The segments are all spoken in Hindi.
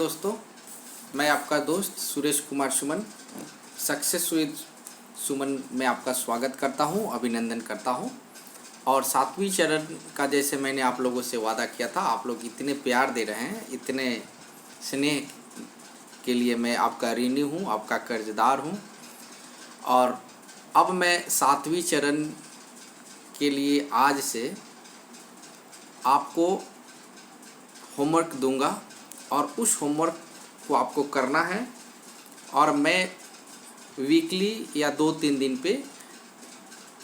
दोस्तों, मैं आपका दोस्त सुरेश कुमार सुमन सक्सेस विद सुमन में आपका स्वागत करता हूं, अभिनंदन करता हूं। और 7वीं चरण का जैसे मैंने आप लोगों से वादा किया था, आप लोग इतने प्यार दे रहे हैं, इतने स्नेह के लिए मैं आपका ऋणी हूं, आपका कर्जदार हूं। और अब मैं 7वीं चरण के लिए आज से आपको होमवर्क दूंगा और उस होमवर्क को आपको करना है। और मैं वीकली या 2-3 दिन पे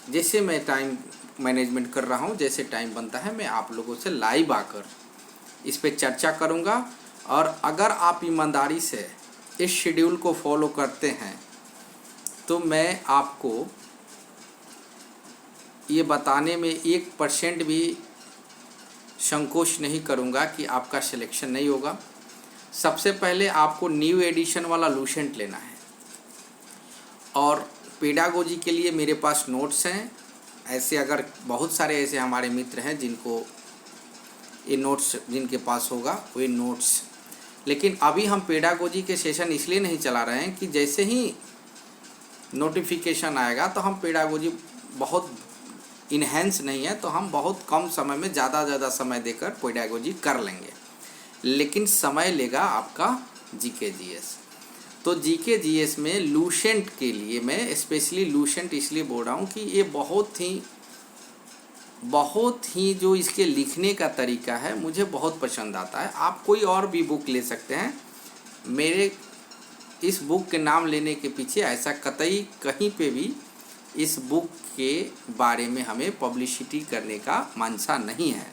जैसे मैं टाइम मैनेजमेंट कर रहा हूँ, जैसे टाइम बनता है, मैं आप लोगों से लाइव आकर इस पे चर्चा करूँगा। और अगर आप ईमानदारी से इस शेड्यूल को फॉलो करते हैं तो मैं आपको ये बताने में 1% भी संकोच नहीं करूँगा कि आपका सिलेक्शन नहीं होगा। सबसे पहले आपको न्यू एडिशन वाला लूसेंट लेना है और पेडागोजी के लिए मेरे पास नोट्स हैं। ऐसे अगर बहुत सारे ऐसे हमारे मित्र हैं जिनको ये नोट्स जिनके पास होगा वो नोट्स, लेकिन अभी हम पेडागोजी के सेशन इसलिए नहीं चला रहे हैं कि जैसे ही नोटिफिकेशन आएगा तो हम पेडागोजी बहुत इन्हेंस नहीं है, तो हम बहुत कम समय में ज़्यादा समय देकर पेडागोजी कर लेंगे, लेकिन समय लेगा आपका जीके जीएस। तो जीके जीएस में लूसेंट के लिए मैं स्पेशली लूसेंट इसलिए बोल रहा हूँ कि ये बहुत ही जो इसके लिखने का तरीका है मुझे बहुत पसंद आता है। आप कोई और भी बुक ले सकते हैं, मेरे इस बुक के नाम लेने के पीछे ऐसा कतई कहीं पे भी इस बुक के बारे में हमें पब्लिसिटी करने का मंशा नहीं है।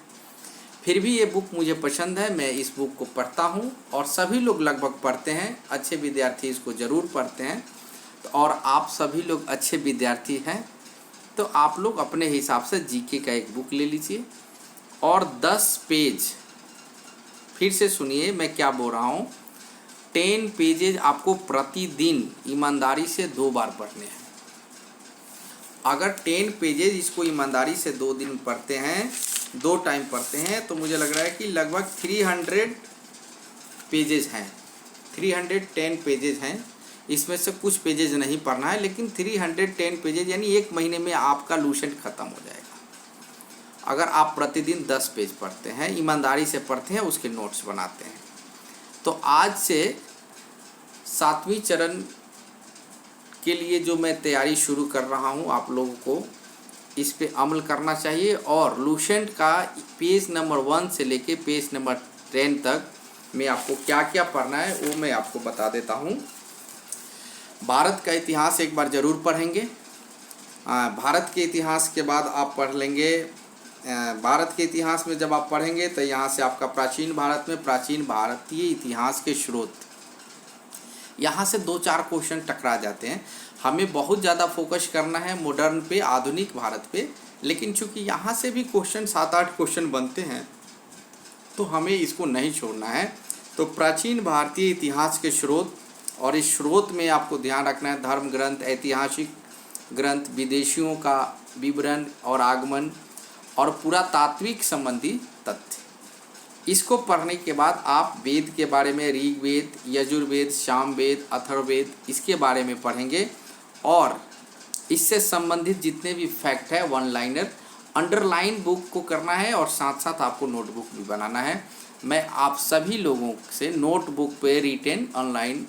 फिर भी ये बुक मुझे पसंद है, मैं इस बुक को पढ़ता हूँ और सभी लोग लगभग पढ़ते हैं। अच्छे विद्यार्थी इसको ज़रूर पढ़ते हैं। और आप सभी लोग अच्छे विद्यार्थी हैं तो आप लोग अपने हिसाब से जीके का एक बुक ले लीजिए और 10 पेज, फिर से सुनिए मैं क्या बोल रहा हूँ, 10 पेजेज आपको प्रतिदिन ईमानदारी से 2 बार पढ़ने हैं। अगर 10 पेजेज इसको ईमानदारी से 2 दिन पढ़ते हैं, 2 टाइम पढ़ते हैं, तो मुझे लग रहा है कि लगभग 300 पेजेज हैं, 310 पेजेज हैं। इसमें से कुछ पेजेज नहीं पढ़ना है, लेकिन 310 पेजेज यानी 1 महीने में आपका लूसेंट ख़त्म हो जाएगा अगर आप प्रतिदिन 10 पेज पढ़ते हैं, ईमानदारी से पढ़ते हैं, उसके नोट्स बनाते हैं। तो आज से 7वीं चरण के लिए जो मैं तैयारी शुरू कर रहा हूँ, आप लोगों को इस पे अमल करना चाहिए। और लूसेंट का पेज नंबर 1 से लेके पेज नंबर 10 तक मैं आपको क्या क्या पढ़ना है वो मैं आपको बता देता हूँ। भारत का इतिहास एक बार ज़रूर पढ़ेंगे। भारत के इतिहास के बाद आप पढ़ लेंगे, भारत के इतिहास में जब आप पढ़ेंगे तो यहाँ से आपका प्राचीन भारत में प्राचीन भारतीय इतिहास के स्रोत, यहाँ से 2-4 क्वेश्चन टकरा जाते हैं। हमें बहुत ज़्यादा फोकस करना है मॉडर्न पे, आधुनिक भारत पे, लेकिन चूंकि यहाँ से भी क्वेश्चन 7-8 क्वेश्चन बनते हैं तो हमें इसको नहीं छोड़ना है। तो प्राचीन भारतीय इतिहास के स्रोत, और इस स्रोत में आपको ध्यान रखना है धर्म ग्रंथ, ऐतिहासिक ग्रंथ, विदेशियों का विवरण और आगमन और पुरातात्विक संबंधी तथ्य। इसको पढ़ने के बाद आप वेद के बारे में, ऋग्वेद, यजुर्वेद, सामवेद, अथर्ववेद, इसके बारे में पढ़ेंगे और इससे संबंधित जितने भी फैक्ट है 1 लाइनर अंडरलाइन बुक को करना है और साथ साथ आपको नोटबुक भी बनाना है। मैं आप सभी लोगों से नोटबुक पे रिटेन ऑनलाइन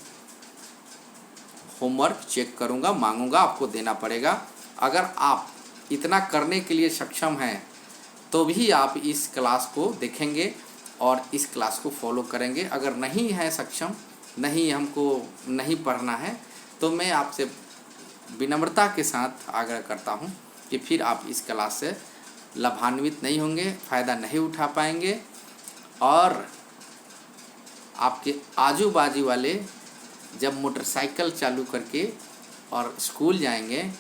होमवर्क चेक करूँगा, मांगूंगा, आपको देना पड़ेगा। अगर आप इतना करने के लिए सक्षम हैं तो भी आप इस क्लास को देखेंगे और इस क्लास को फॉलो करेंगे। अगर नहीं है सक्षम, नहीं हमको नहीं पढ़ना है, तो मैं आपसे विनम्रता के साथ आग्रह करता हूं कि फिर आप इस क्लास से लाभान्वित नहीं होंगे, फ़ायदा नहीं उठा पाएंगे और आपके आजू बाजू वाले जब मोटरसाइकिल चालू करके और स्कूल जाएंगे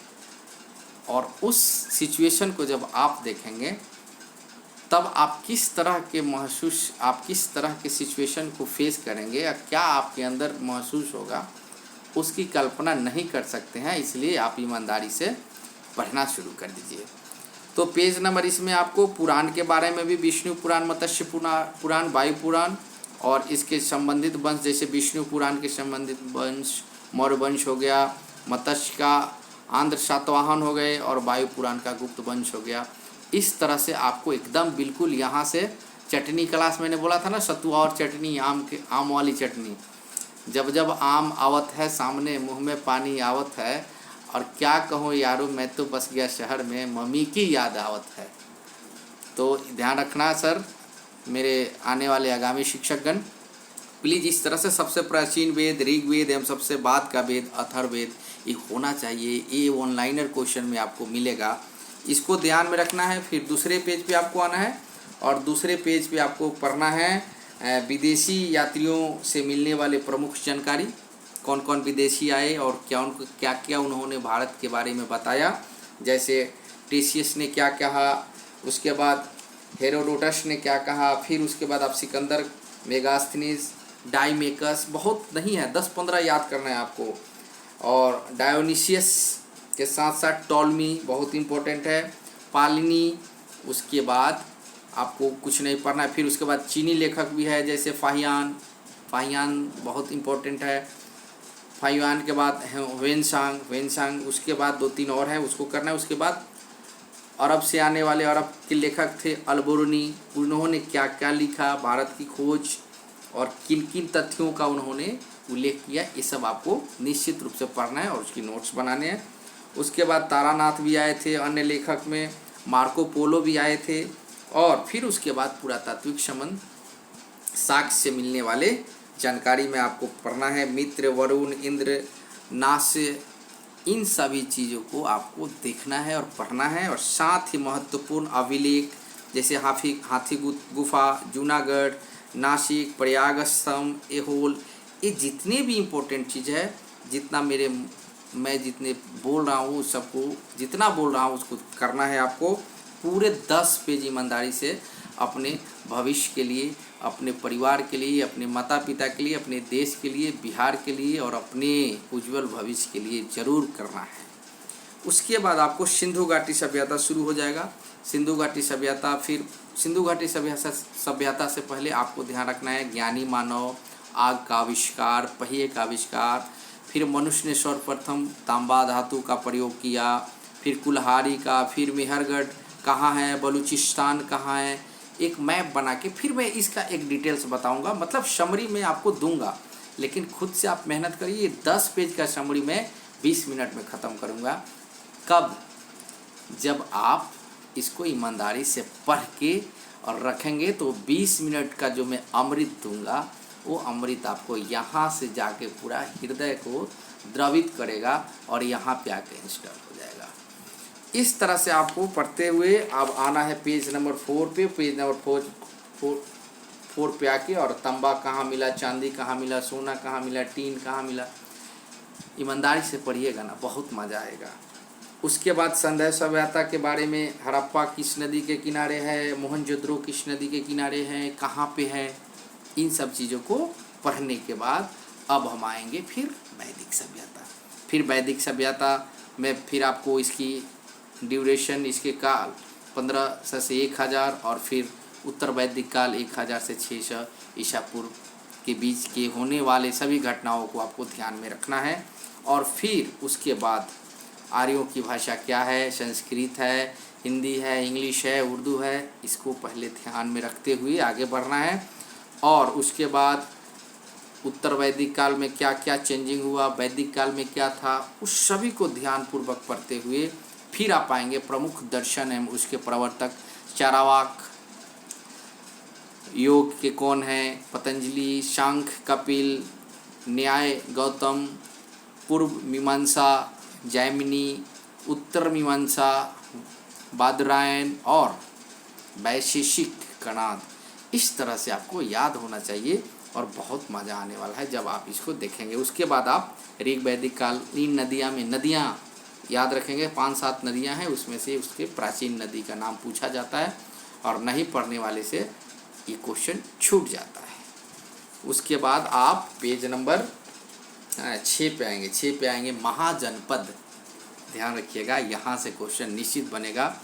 और उस सिचुएशन को जब आप देखेंगे तब आप किस तरह के सिचुएशन को फेस करेंगे या क्या आपके अंदर महसूस होगा, उसकी कल्पना नहीं कर सकते हैं। इसलिए आप ईमानदारी से पढ़ना शुरू कर दीजिए। तो पेज नंबर इसमें आपको पुराण के बारे में भी, विष्णु पुराण, मत्स्य पुराण, वायु पुराण और इसके संबंधित वंश जैसे विष्णु पुराण के संबंधित वंश मौर्य वंश हो गया, मत्स्य का आंध्र सातवाहन हो गए और वायु पुराण का गुप्त वंश हो गया। इस तरह से आपको एकदम बिल्कुल यहाँ से चटनी क्लास मैंने बोला था ना, सतुआ और चटनी, आम वाली चटनी। जब जब आम आवत है सामने मुंह में पानी आवत है, और क्या कहूँ यारो मैं तो बस गया शहर में, मम्मी की याद आवत है। तो ध्यान रखना सर, मेरे आने वाले आगामी शिक्षकगण, प्लीज़ इस तरह से सबसे प्राचीन वेद ऋग्वेद एवं सबसे बाद का वेद अथर्ववेद ये होना चाहिए। ये ऑनलाइनर क्वेश्चन में आपको मिलेगा, इसको ध्यान में रखना है। फिर दूसरे पेज पे आपको आना है और दूसरे पेज पे आपको पढ़ना है विदेशी यात्रियों से मिलने वाले प्रमुख जानकारी, कौन कौन विदेशी आए और क्या क्या उन्होंने भारत के बारे में बताया। जैसे टेसियस ने क्या कहा, उसके बाद हेरोडोटस ने क्या कहा, फिर उसके बाद आप सिकंदर, मेगास्थनीज, डाइमेकस, बहुत नहीं है 10-15 याद करना है आपको, और डायोनिसियस के साथ साथ टॉलमी बहुत इम्पोर्टेंट है, पालिनी, उसके बाद आपको कुछ नहीं पढ़ना है। फिर उसके बाद चीनी लेखक भी है जैसे फाहियान बहुत इम्पोर्टेंट है। फाहियान के बाद वेनसांग, उसके बाद 2-3 और है उसको करना है। उसके बाद अरब से आने वाले अरब के लेखक थे अलबोरनी, उन्होंने क्या क्या लिखा, भारत की खोज और किन किन तथ्यों का उन्होंने उल्लेख किया, ये सब आपको निश्चित रूप से पढ़ना है और उसकी नोट्स बनाने हैं। उसके बाद तारानाथ भी आए थे अन्य लेखक में, मार्को पोलो भी आए थे, और फिर उसके बाद पुरातात्विक संबंध, साक्ष्य से मिलने वाले जानकारी में आपको पढ़ना है। मित्र, वरुण, इंद्र, नास्य, इन सभी चीज़ों को आपको देखना है और पढ़ना है। और साथ ही महत्वपूर्ण अभिलेख जैसे हाथी गुफा, जूनागढ़, नासिक, प्रयाग स्तंभ, ऐहोल, ये जितने भी इम्पोर्टेंट चीज़ है, जितना मैं जितने बोल रहा हूँ सबको जितना बोल रहा हूँ उसको करना है आपको। पूरे 10 पेज ईमानदारी से अपने भविष्य के लिए, अपने परिवार के लिए, अपने माता पिता के लिए, अपने देश के लिए, बिहार के लिए और अपने उज्जवल भविष्य के लिए ज़रूर करना है। उसके बाद आपको सिंधु घाटी सभ्यता शुरू हो जाएगा। सिंधु घाटी सभ्यता, फिर सिंधु घाटी सभ्यता से पहले आपको ध्यान रखना है ज्ञानी मानव, आग का आविष्कार, पहिए का आविष्कार, फिर मनुष्य ने सर्वप्रथम तांबा धातु का प्रयोग किया, फिर कुल्हाड़ी का, फिर मेहरगढ़ कहाँ है, बलूचिस्तान कहाँ है, एक मैप बना के फिर मैं इसका एक डिटेल्स बताऊंगा, मतलब समरी में आपको दूंगा, लेकिन खुद से आप मेहनत करिए। 10 पेज का समरी मैं 20 मिनट में ख़त्म करूंगा। कब? जब आप इसको ईमानदारी से पढ़ के और रखेंगे तो 20 मिनट का जो मैं अमृत दूंगा वो अमृत आपको यहाँ से जाके पूरा हृदय को द्रवित करेगा और यहाँ पे आके इंस्टॉल हो जाएगा। इस तरह से आपको पढ़ते हुए अब आना है पेज नंबर 4 पे। पेज नंबर 4 पे आके और तांबा कहाँ मिला, चांदी कहाँ मिला, सोना कहाँ मिला, टीन कहाँ मिला, ईमानदारी से पढ़िएगा ना, बहुत मज़ा आएगा। उसके बाद संध्या सभ्यता के बारे में, हड़प्पा किस नदी के किनारे है, मोहनजोदड़ो किस नदी के किनारे है, कहाँ पे है, इन सब चीज़ों को पढ़ने के बाद अब हम आएंगे फिर वैदिक सभ्यता। फिर वैदिक सभ्यता में फिर आपको इसकी ड्यूरेशन, इसके काल 1500 से 1000 और फिर उत्तर वैदिक काल 1000 से 600 ईसा पूर्व के बीच के होने वाले सभी घटनाओं को आपको ध्यान में रखना है। और फिर उसके बाद आर्यों की भाषा क्या है, संस्कृत है, हिंदी है, इंग्लिश है, उर्दू है, इसको पहले ध्यान में रखते हुए आगे बढ़ना है। और उसके बाद उत्तर वैदिक काल में क्या क्या चेंजिंग हुआ, वैदिक काल में क्या था, उस सभी को ध्यानपूर्वक पढ़ते हुए फिर आप पाएंगे प्रमुख दर्शन एवं उसके प्रवर्तक चारावाक, योग के कौन हैं, पतंजलि, सांख्य, कपिल, न्याय गौतम, पूर्व मीमांसा जैमिनी, उत्तर मीमांसा बादरायण और वैशेषिक कणाद। इस तरह से आपको याद होना चाहिए और बहुत मज़ा आने वाला है जब आप इसको देखेंगे। उसके बाद आप ऋग वैदिक कालीन नदियाँ में नदियाँ याद रखेंगे, 5-7 नदियाँ हैं, उसमें से उसके प्राचीन नदी का नाम पूछा जाता है और नहीं पढ़ने वाले से ये क्वेश्चन छूट जाता है। उसके बाद आप पेज नंबर 6 पे आएंगे। 6 पे आएंगे महाजनपद। ध्यान रखिएगा, यहाँ से क्वेश्चन निश्चित बनेगा।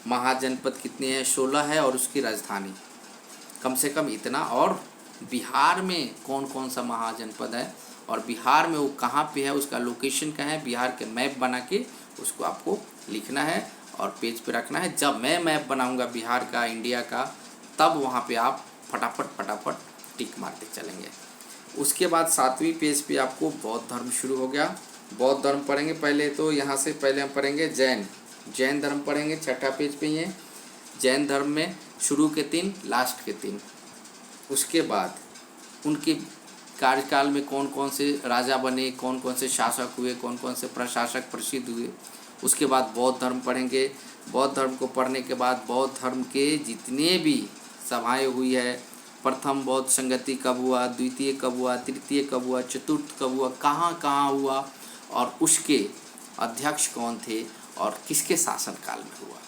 महाजनपद कितने हैं? 16 है और उसकी राजधानी कम से कम इतना और बिहार में कौन कौन सा महाजनपद है और बिहार में वो कहाँ पे है, उसका लोकेशन कहाँ है, बिहार के मैप बना के उसको आपको लिखना है और पेज पे रखना है। जब मैं मैप बनाऊंगा बिहार का, इंडिया का, तब वहाँ पे आप फटाफट टिक मारते चलेंगे। उसके बाद 7वीं पेज पे आपको बौद्ध धर्म शुरू हो गया। बौद्ध धर्म पढ़ेंगे पहले, तो यहाँ से पहले हम पढ़ेंगे जैन धर्म पढ़ेंगे। 6ठा पेज पे ये जैन धर्म में शुरू के 3, लास्ट के 3। उसके बाद उनके कार्यकाल में कौन कौन से राजा बने, कौन कौन से शासक हुए, कौन कौन से प्रशासक प्रसिद्ध हुए। उसके बाद बौद्ध धर्म पढ़ेंगे। बौद्ध धर्म को पढ़ने के बाद बौद्ध धर्म के जितने भी सभाएं हुई है, प्रथम बौद्ध संगति कब हुआ, द्वितीय कब हुआ, तृतीय कब हुआ, चतुर्थ कब हुआ, कहाँ कहाँ हुआ और उसके अध्यक्ष कौन थे और किसके शासनकाल में हुआ।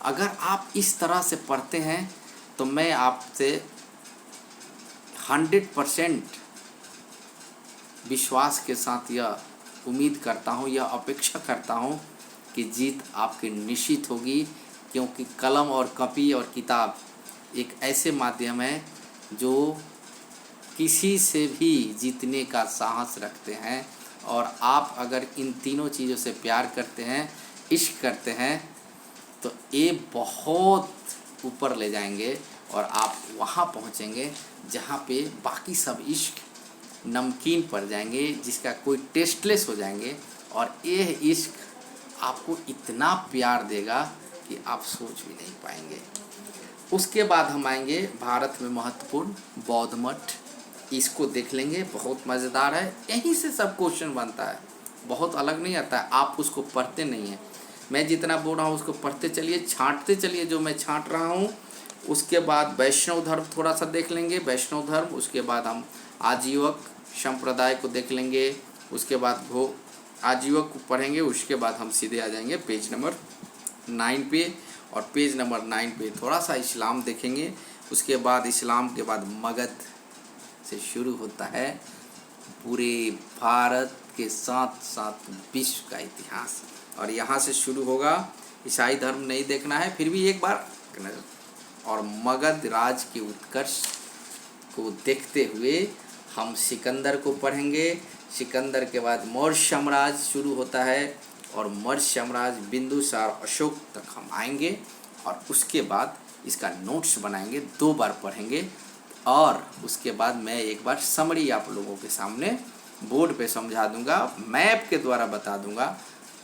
अगर आप इस तरह से पढ़ते हैं तो मैं आपसे 100% विश्वास के साथ यह उम्मीद करता हूँ, यह अपेक्षा करता हूँ कि जीत आपकी निश्चित होगी, क्योंकि कलम और कॉपी और किताब एक ऐसे माध्यम है जो किसी से भी जीतने का साहस रखते हैं। और आप अगर इन तीनों चीज़ों से प्यार करते हैं, इश्क करते हैं, तो ये बहुत ऊपर ले जाएंगे और आप वहाँ पहुँचेंगे जहाँ पे बाकी सब इश्क नमकीन पड़ जाएंगे, जिसका कोई टेस्टलेस हो जाएंगे। और ये इश्क आपको इतना प्यार देगा कि आप सोच भी नहीं पाएंगे। उसके बाद हम आएंगे भारत में महत्वपूर्ण बौद्ध मठ, इसको देख लेंगे, बहुत मज़ेदार है। यहीं से सब क्वेश्चन बनता है, बहुत अलग नहीं आता है, आप उसको पढ़ते नहीं हैं। मैं जितना बोल रहा हूँ उसको पढ़ते चलिए, छांटते चलिए जो मैं छांट रहा हूँ। उसके बाद वैष्णव धर्म थोड़ा सा देख लेंगे, वैष्णव धर्म। उसके बाद हम आजीवक संप्रदाय को देख लेंगे। उसके बाद आजीवक को पढ़ेंगे। उसके बाद हम सीधे आ जाएंगे पेज नंबर 9 पे, और पेज नंबर 9 पे थोड़ा सा इस्लाम देखेंगे। उसके बाद इस्लाम के बाद मगध से शुरू होता है पूरे भारत के साथ साथ विश्व का इतिहास, और यहाँ से शुरू होगा। ईसाई धर्म नहीं देखना है, फिर भी एक बार। और मगध राज के उत्कर्ष को देखते हुए हम सिकंदर को पढ़ेंगे। सिकंदर के बाद मौर्य साम्राज्य शुरू होता है, और मौर्य साम्राज्य बिंदुसार अशोक तक हम आएंगे, और उसके बाद इसका नोट्स बनाएंगे, 2 बार पढ़ेंगे। और उसके बाद मैं एक बार समरी आप लोगों के सामने बोर्ड पे समझा दूंगा, मैप के द्वारा बता दूंगा,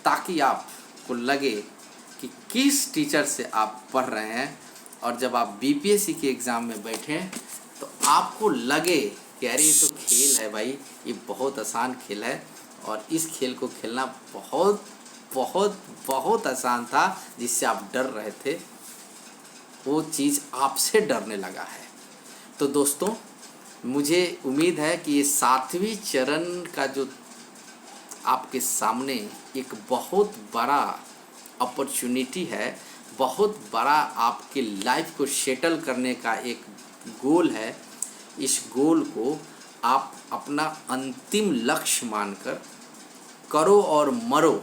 ताकि आपको लगे कि किस टीचर से आप पढ़ रहे हैं। और जब आप बीपीएससी के एग्ज़ाम में बैठें तो आपको लगे कि अरे ये तो खेल है भाई, ये बहुत आसान खेल है, और इस खेल को खेलना बहुत बहुत बहुत आसान था, जिससे आप डर रहे थे, वो चीज़ आपसे डरने लगा है। तो दोस्तों, मुझे उम्मीद है कि ये 7वीं चरण का जो आपके सामने एक बहुत बड़ा अपॉर्चुनिटी है, बहुत बड़ा आपके लाइफ को सेटल करने का एक गोल है। इस गोल को आप अपना अंतिम लक्ष्य मानकर करो और मरो,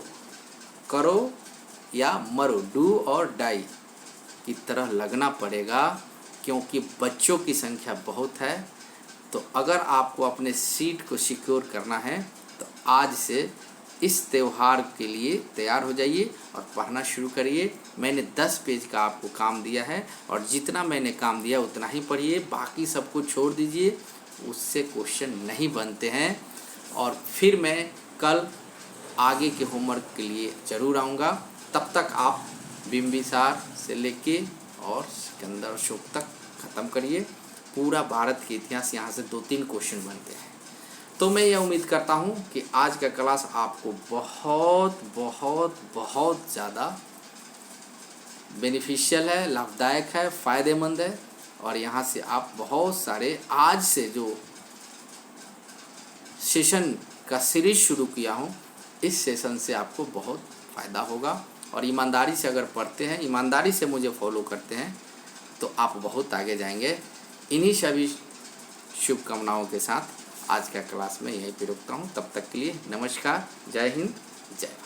करो या मरो, डू और डाई की तरह लगना पड़ेगा, क्योंकि बच्चों की संख्या बहुत है। तो अगर आपको अपने सीट को सिक्योर करना है तो आज से इस त्यौहार के लिए तैयार हो जाइए और पढ़ना शुरू करिए। मैंने 10 पेज का आपको काम दिया है, और जितना मैंने काम दिया उतना ही पढ़िए, बाकी सबको छोड़ दीजिए, उससे क्वेश्चन नहीं बनते हैं। और फिर मैं कल आगे के होमवर्क के लिए ज़रूर आऊँगा। तब तक आप बिंबिसार से लेके और सिकंदर अशोक तक ख़त्म करिए। पूरा भारत के इतिहास यहाँ से 2-3 क्वेश्चन बनते हैं। तो मैं यह उम्मीद करता हूँ कि आज का क्लास आपको बहुत बहुत बहुत ज़्यादा बेनिफिशियल है, लाभदायक है, फ़ायदेमंद है। और यहाँ से आप बहुत सारे, आज से जो सेशन का सीरीज शुरू किया हूँ, इस सेशन से आपको बहुत फ़ायदा होगा। और ईमानदारी से अगर पढ़ते हैं, ईमानदारी से मुझे फॉलो करते हैं, तो आप बहुत आगे जाएंगे। इन्हीं सभी शुभकामनाओं के साथ आज का क्लास में यहीं पे रुकता हूँ। तब तक के लिए नमस्कार, जय हिंद, जय भारत।